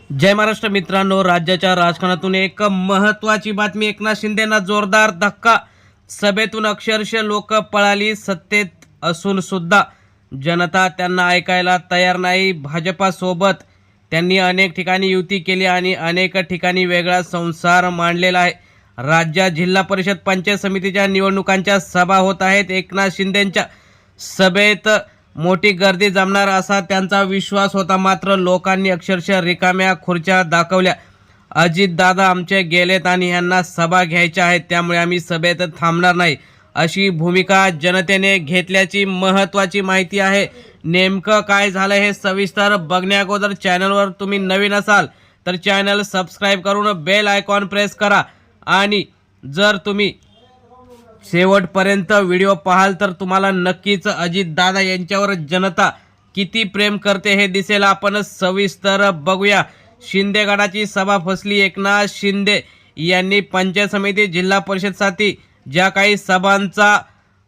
जय महाराष्ट्र मित्रांनो, राज्याच्या राजकारणातून एक महत्त्वाची बातमी. एकनाथ शिंदेंना जोरदार धक्का. सभेतून अक्षरशः लोक पळाली. सत्तेत असून सुद्धा जनता त्यांना ऐकायला तयार नाही. भाजपासोबत त्यांनी अनेक ठिकाणी युती केली आणि अनेक ठिकाणी वेगळा संसार मांडलेला आहे. राज्यात जिल्हा परिषद पंचायत समितीच्या निवडणुकांच्या सभा होत आहेत. एकनाथ शिंदेंच्या सभेत मोठी गर्दी जमणार असा त्यांचा विश्वास होता, मात्र लोकांनी अक्षरशः रिकाम्या खुर्च्या दाखवल्या. अजित दादा आमचे गेलेत आणि यांना सभा घ्यायच्या आहेत, त्यामुळे आम्ही सभेत थांबणार नाही, अशी भूमिका जनतेने घेतल्याची महत्त्वाची माहिती आहे. नेमकं काय झालं हे सविस्तर बघण्याअगोदर चॅनलवर तुम्ही नवीन असाल तर चॅनल सबस्क्राईब करून बेल आयकॉन प्रेस करा आणि जर तुम्ही शेवटपर्यंत व्हिडिओ पाहाल तर तुम्हाला नक्कीच अजित दादा यांच्यावर जनता किती प्रेम करते हे दिसेल. आपण सविस्तर बघूया. शिंदे गटाची सभा फसली. एकनाथ शिंदे यांनी पंचायत समिती जिल्हा परिषदसाठी ज्या काही सभांचा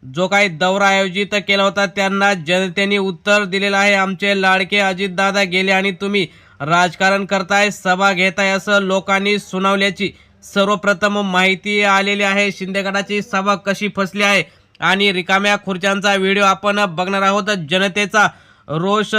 जो काही दौरा आयोजित केला होता त्यांना जनतेने उत्तर दिलेलं आहे. आमचे लाडके अजित दादा गेले आणि तुम्ही राजकारण करताय, सभा घेताय असं लोकांनी सुनावल्याची सर्वप्रथम माहिती आलेली आहे. शिंदे गटाची सभा कशी फसली आहे आणि रिकाम्या खुर्च्यांचा व्हिडिओ आपण बघणार आहोत. जनतेचा रोष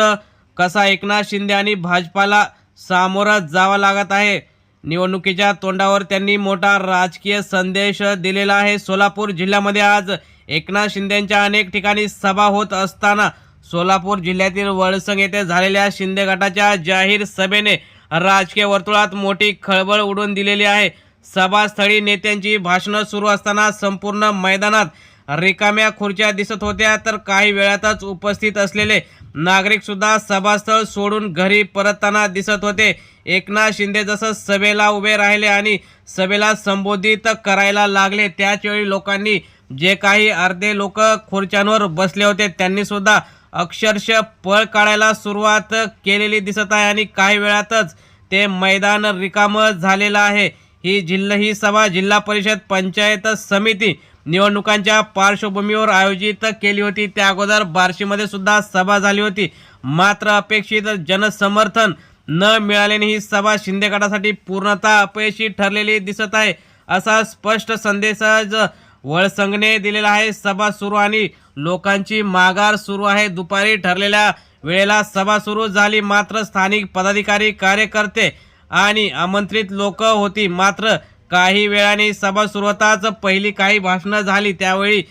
कसा एकनाथ शिंदे आणि भाजपाला सामोरं जावं लागत आहे. निवडणुकीच्या तोंडावर त्यांनी मोठा राजकीय संदेश दिलेला आहे. सोलापूर जिल्ह्यामध्ये आज एकनाथ शिंदेंच्या अनेक ठिकाणी सभा होत असताना सोलापूर जिल्ह्यातील वळसंग येथे झालेल्या शिंदे गटाच्या जाहीर सभेने राजकीय वर्तुळात मोठी खळबळ उडवून दिलेली आहे. सभास्थळी नेत्यांची भाषणं सुरू असताना संपूर्ण मैदानात रिकाम्या खुर्च्या दिसत होत्या, तर काही वेळातच उपस्थित असलेले नागरिक सुद्धा सभास्थळ सोडून घरी परतताना दिसत होते. एकनाथ शिंदे जसं सभेला उभे राहिले आणि सभेला संबोधित करायला लागले त्याचवेळी लोकांनी जे काही अर्धे लोक खुर्च्यांवर बसले होते त्यांनी सुद्धा अक्षरशः पळ काढायला सुरुवात केलेली दिसत आहे आणि काही वेळातच ते मैदान रिकामं झालेलं आहे. ही सभा जिल्हा परिषद पंचायत समिती निवडणुकांच्या पार्श्वभूमीवर आयोजित केली होती. त्या अगोदर बार्शीमध्ये सुद्धा सभा झाली होती, मात्र अपेक्षित जनसमर्थन न मिळाल्याने ही सभा शिंदे गटासाठी पूर्णतः अपयशी ठरलेली दिसत आहे, असा स्पष्ट संदेश वळसंगने दिलेला आहे. सभा सुरू आणि लोकांची माघार सुरू आहे. दुपारी ठरलेल्या वेळेला सभा सुरू झाली, मात्र स्थानिक पदाधिकारी, कार्यकर्ते आणि आमंत्रित लोक होती. मात्र काही वेळाने सभा सुरू होताच पहिली काही भाषणं झाली त्यावेळी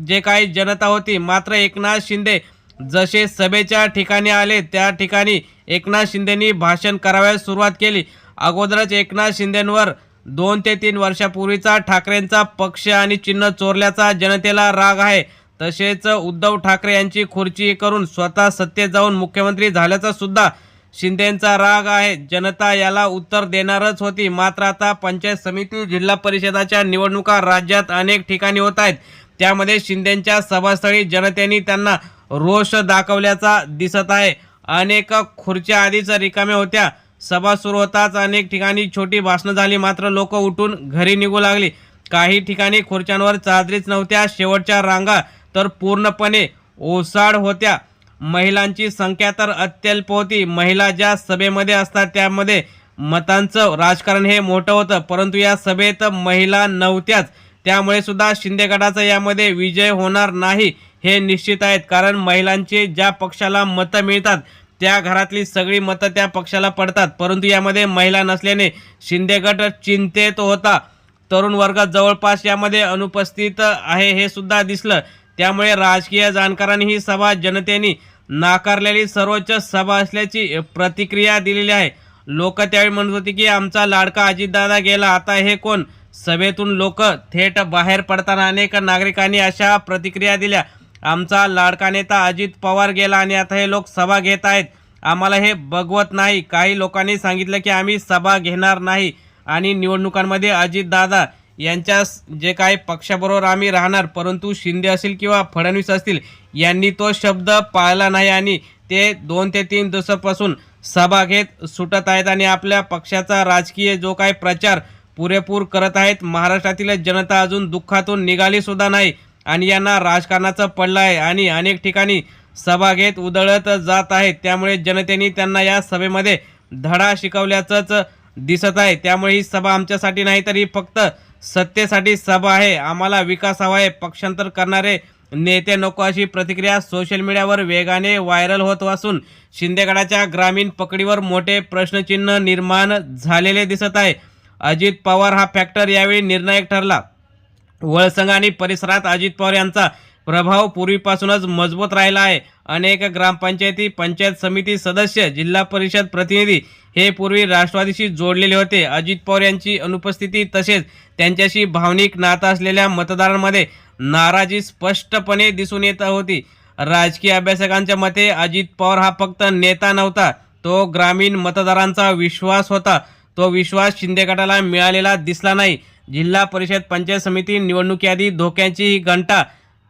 जे काही जनता होती, मात्र एकनाथ शिंदे जसे सभेच्या ठिकाणी आले त्या ठिकाणी एकनाथ शिंदेंनी भाषण करावयास सुरुवात केली. अगोदरच एकनाथ शिंदेंवर 2 ते 3 वर्षापूर्वीचा ठाकरेंचा पक्ष आणि चिन्ह चोरल्याचा जनतेला राग आहे. तसेच उद्धव ठाकरे यांची खुर्ची करून स्वतः सत्तेत जाऊन मुख्यमंत्री झाल्याचा सुद्धा शिंदेंचा राग आहे. जनता याला उत्तर देणारच होती, मात्र आता पंचायत समिती जिल्हा परिषदाच्या निवडणुका राज्यात अनेक ठिकाणी होत आहेत. त्यामध्ये शिंदेंच्या सभास्थळी जनतेने त्यांना रोष दाखवल्याचा दिसत आहे. अनेक खुर्च्या आधीच रिकाम्या होत्या. सभा सुरू होताच अनेक ठिकाणी छोटी भाषणं झाली, मात्र लोक उठून घरी निघू लागली. काही ठिकाणी खुर्च्यांवर चादरीच नव्हत्या. शेवटच्या रांगा तर पूर्णपणे ओसाड होत्या. महिलांची संख्या तर अत्यल्प होती. महिला ज्या सभेमध्ये असतात त्यामध्ये मतांचं राजकारण हे मोठं होतं, परंतु या सभेत महिला नव्हत्याच. त्यामुळे सुद्धा शिंदे गटाचा यामध्ये विजय होणार नाही हे निश्चित आहेत, कारण महिलांचे ज्या पक्षाला मतं मिळतात त्या घरातली सगळी मतं त्या पक्षाला पडतात, परंतु यामध्ये महिला नसल्याने शिंदे गट चिंतेत होता. तरुण वर्ग जवळपास यामध्ये अनुपस्थित आहे हे सुद्धा दिसलं. त्यामुळे राजकीय जाणकारांनी ही सभा जनतेने नाकारलेली सर्वोच्च सभा असल्याची प्रतिक्रिया दिलेली आहे. लोक त्यावेळी म्हणत होते की आमचा लाडका अजितदादा गेला, आता हे कोण. सभेतून लोक थेट बाहेर पडताना अनेक नागरिकांनी अशा प्रतिक्रिया दिल्या. आमचा लाडका नेता अजित पवार गेला आणि आता हे लोक सभा घेत आहेत, आम्हाला हे बघवत नाही. काही लोकांनी सांगितलं की आम्ही सभा घेणार नाही आणि निवडणुकांमध्ये अजितदादा यांच्या जे काही पक्षाबरोबर आम्ही राहणार, परंतु शिंदे असतील किंवा फडणवीस असतील यांनी तो शब्द पाळला नाही आणि ते 2 ते 3 दिवसापासून सभा घेत सुटत आहेत आणि आपल्या पक्षाचा राजकीय जो काही प्रचार पुरेपूर करत आहेत. महाराष्ट्रातील जनता अजून दुःखातून निघाली सुद्धा नाही आणि यांना राजकारणाचं पडलं आहे आणि अनेक ठिकाणी सभा घेत उधळत जात आहेत. त्यामुळे जनतेने त्यांना या सभेमध्ये धडा शिकवल्याचंच दिसत आहे। त्यामुळे ही सभा आमच्यासाठी नाही तर ही फक्त सत्तेसाठी सभा आहे। आम्हाला विकास हवा आहे, पक्षांतर करणारे नेते नको, अशी प्रतिक्रिया सोशल मीडियावर वेगाने व्हायरल होत असून शिंदेगडाच्या ग्रामीण पकडीवर मोठे प्रश्नचिन्ह निर्माण झालेले दिसत आहे। अजित पवार हा फॅक्टर यावेळी निर्णायक ठरला। वळसंग आणि परिसरात अजित पवार यांचा प्रभाव पूर्वीपासूनच मजबूत राहिला आहे। अनेक ग्रामपंचायती, पंचायत समिती सदस्य, जिल्हा परिषद प्रतिनिधी हे पूर्वी राष्ट्रवादीशी जोडलेले होते। अजित पवार यांची अनुपस्थिती तसेच त्यांच्याशी भावनिक नातं असलेल्या मतदारांमध्ये नाराजी स्पष्टपणे दिसून येत होती। राजकीय अभ्यासकांच्या मते अजित पवार हा फक्त नेता नव्हता, तो ग्रामीण मतदारांचा विश्वास होता। तो विश्वास शिंदे गटाला मिळालेला दिसला नाही। जिल्हा परिषद, पंचायत समिती निवडणुकीआधी धोक्याची ही घंटा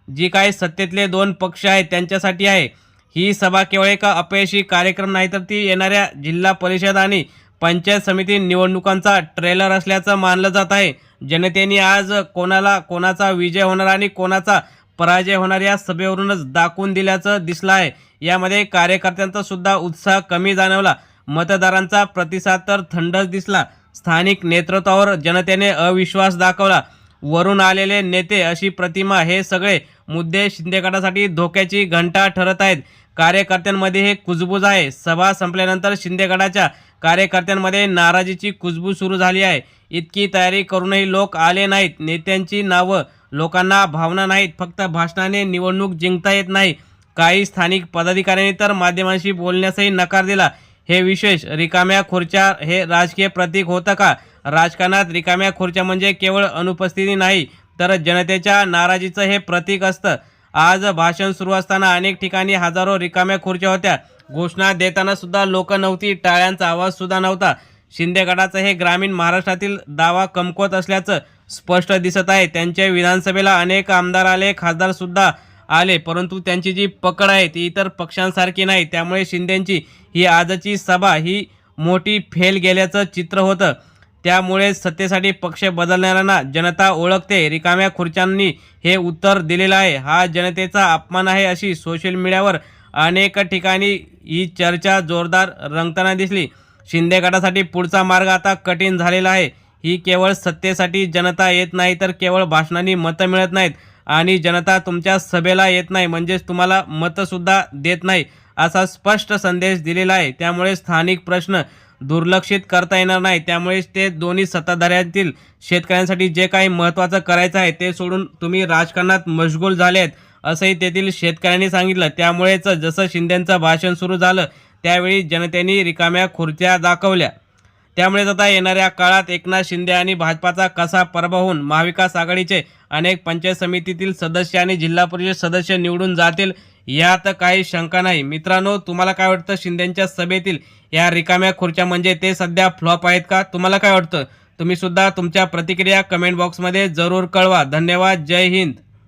जी काही सत्तेतले दोन पक्ष आहेत त्यांच्यासाठी आहे। ही सभा केवळ एक अपयशी कार्यक्रम नाही तर ती येणाऱ्या जिल्हा परिषद आणि पंचायत समिती निवडणुकांचा ट्रेलर असल्याचं मानलं जात आहे। जनतेने आज कोणाचा विजय होणार आणि कोणाचा पराजय होणार या सभेवरूनच दाखवून दिल्याचं दिसलं आहे। यामध्ये कार्यकर्त्यांचा सुद्धा उत्साह कमी जाणवला, मतदारांचा प्रतिसाद तर थंडच दिसला। स्थानिक नेतृत्वावर जनतेने अविश्वास दाखवला। वरून आलेले नेते अशी प्रतिमा, हे सगळे मुद्दे शिंदे गटासाठी धोक्याची घंटा ठरत आहेत। कार्यकर्त्यांमध्ये हे कुजबूज आहे। सभा संपल्यानंतर शिंदे गटाच्या कार्यकर्त्यांमध्ये नाराजीची कुजबूज सुरू झाली आहे। इतकी तयारी करूनही लोक आले नाहीत। नेत्यांची नावं, लोकांना भावना नाहीत, फक्त भाषणाने निवडणूक जिंकता येत नाही। काही स्थानिक पदाधिकाऱ्यांनी तर माध्यमांशी बोलण्यासही नकार दिला। हे विशेष, रिकाम्या खुर्च्या हे राजकीय प्रतीक होतं का? राजकारणात रिकाम्या खुर्च्या म्हणजे केवळ अनुपस्थिती नाही तर जनतेच्या नाराजीचं हे प्रतीक असतं। आज भाषण सुरू असताना अनेक ठिकाणी हजारो रिकाम्या खुर्च्या होत्या। घोषणा देताना सुद्धा लोक नव्हती, टाळ्यांचा आवाज सुद्धा नव्हता। शिंदे गटाचं हे ग्रामीण महाराष्ट्रातील दावा कमकुवत असल्याचं स्पष्ट दिसत आहे। त्यांच्या विधानसभेला अनेक आमदार आले, खासदार सुद्धा आले, परंतु त्यांची जी पकड आहे ती इतर पक्षांसारखी नाही। त्यामुळे शिंदेंची ही आजची सभा ही मोठी फेल गेल्याचं चित्र होतं। त्यामुळे सत्तेसाठी पक्ष बदलणाऱ्यांना जनता ओळखते। रिकाम्या खुर्च्यांनी हे उत्तर दिलेलं आहे। हा जनतेचा अपमान आहे, अशी सोशल मीडियावर अनेक ठिकाणी ही चर्चा जोरदार रंगताना दिसली। शिंदे गटासाठी पुढचा मार्ग आता कठीण झालेला आहे। ही केवळ सत्तेसाठी जनता येत नाही तर केवळ भाषणांनी मतं मिळत नाहीत आणि जनता तुमच्या सभेला येत नाही म्हणजेच तुम्हाला मतंसुद्धा देत नाही, असा स्पष्ट संदेश दिलेला आहे। त्यामुळे स्थानिक प्रश्न दुर्लक्षित करता येणार नाही। त्यामुळेच ते दोन्ही सत्ताधाऱ्यांतील शेतकऱ्यांसाठी जे काही महत्त्वाचं करायचं आहे ते सोडून तुम्ही राजकारणात मशगूल झाले आहेत, असंही तेथील शेतकऱ्यांनी सांगितलं। त्यामुळेच जसं शिंदेंचं भाषण सुरू झालं त्यावेळी जनतेने रिकाम्या खुर्च्या दाखवल्या। त्यामुळेच आता येणाऱ्या काळात एकनाथ शिंदे आणि भाजपाचा कसा पराभव होऊन महाविकास आघाडीचे अनेक पंचायत समितीतील सदस्य आणि जिल्हा परिषद सदस्य निवडून जातील यात काही शंका नाही। मित्रांनो, तुम्हाला काय वाटतं? शिंदेंच्या सभेतील या रिकाम्या खुर्च्या म्हणजे ते सध्या फ्लॉप आहेत का? तुम्हाला काय वाटतं? तुम्ही सुद्धा तुमच्या प्रतिक्रिया कमेंट बॉक्समध्ये जरूर कळवा। धन्यवाद। जय हिंद।